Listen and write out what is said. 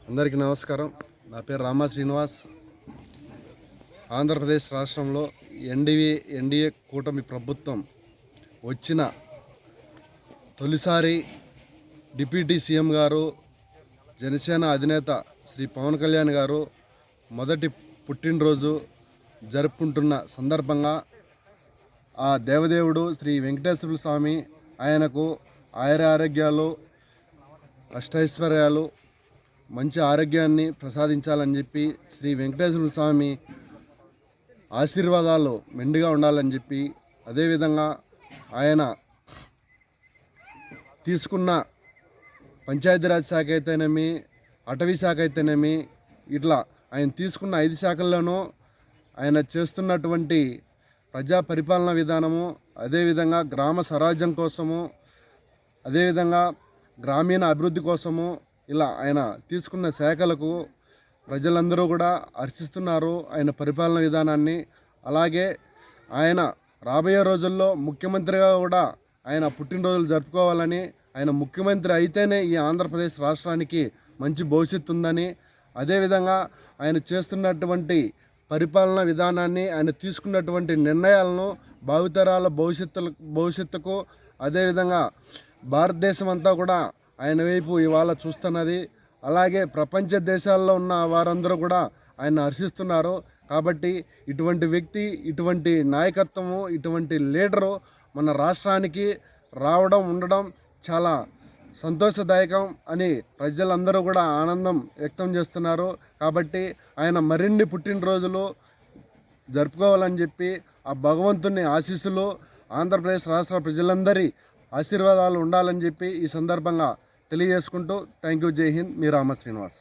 అందరికీ నమస్కారం. నా పేరు రామా శ్రీనివాస్. ఆంధ్రప్రదేశ్ రాష్ట్రంలో ఎన్డీఏ కూటమి ప్రభుత్వం వచ్చిన తొలిసారి డిప్యూటీ సీఎం గారు, జనసేన అధినేత శ్రీ పవన్ కళ్యాణ్ గారు మొదటి పుట్టినరోజు జరుపుకుంటున్న సందర్భంగా ఆ దేవదేవుడు శ్రీ వెంకటేశ్వర స్వామి ఆయనకు ఆయురారోగ్యాలు, అష్టైశ్వర్యాలు, మంచి ఆరోగ్యాన్ని ప్రసాదించాలని చెప్పి శ్రీ వెంకటేశ్వర స్వామి ఆశీర్వాదాలు మెండుగా ఉండాలని చెప్పి, అదేవిధంగా ఆయన తీసుకున్న పంచాయతీరాజ్ శాఖ అయితేనేమి, అటవీ శాఖ అయితేనేమి, ఇట్లా ఆయన తీసుకున్న 5 శాఖల్లోనూ ఆయన చేస్తున్నటువంటి ప్రజా పరిపాలన విధానము, అదేవిధంగా గ్రామ స్వరాజ్యం కోసము, అదేవిధంగా గ్రామీణ అభివృద్ధి కోసము ఇలా ఆయన తీసుకున్న శాఖలకు ప్రజలందరూ కూడా హర్షిస్తున్నారు ఆయన పరిపాలన విధానాన్ని. అలాగే ఆయన రాబోయే రోజుల్లో ముఖ్యమంత్రిగా కూడా ఆయన పుట్టినరోజులు జరుపుకోవాలని, ఆయన ముఖ్యమంత్రి అయితేనే ఈ ఆంధ్రప్రదేశ్ రాష్ట్రానికి మంచి భవిష్యత్తు ఉందని, అదేవిధంగా ఆయన చేస్తున్నటువంటి పరిపాలన విధానాన్ని, ఆయన తీసుకున్నటువంటి నిర్ణయాలను భావితరాల భవిష్యత్తుకు, అదేవిధంగా భారతదేశం అంతా కూడా ఆయన వైపు ఇవాళ చూస్తున్నది. అలాగే ప్రపంచ దేశాల్లో ఉన్న వారందరూ కూడా ఆయన హర్షిస్తున్నారు. కాబట్టి ఇటువంటి వ్యక్తి, ఇటువంటి నాయకత్వము, ఇటువంటి లీడరు మన రాష్ట్రానికి రావడం, ఉండడం చాలా సంతోషదాయకం అని ప్రజలందరూ కూడా ఆనందం వ్యక్తం చేస్తున్నారు. కాబట్టి ఆయన మరిన్ని పుట్టినరోజులు జరుపుకోవాలని చెప్పి ఆ భగవంతుని ఆశీస్సులు, ఆంధ్రప్రదేశ్ రాష్ట్ర ప్రజలందరి ఆశీర్వాదాలు ఉండాలని చెప్పి ఈ సందర్భంగా తెలియజేసుకుంటూ థ్యాంక్ యూ. జై హింద్. మీ రామ శ్రీనివాస్.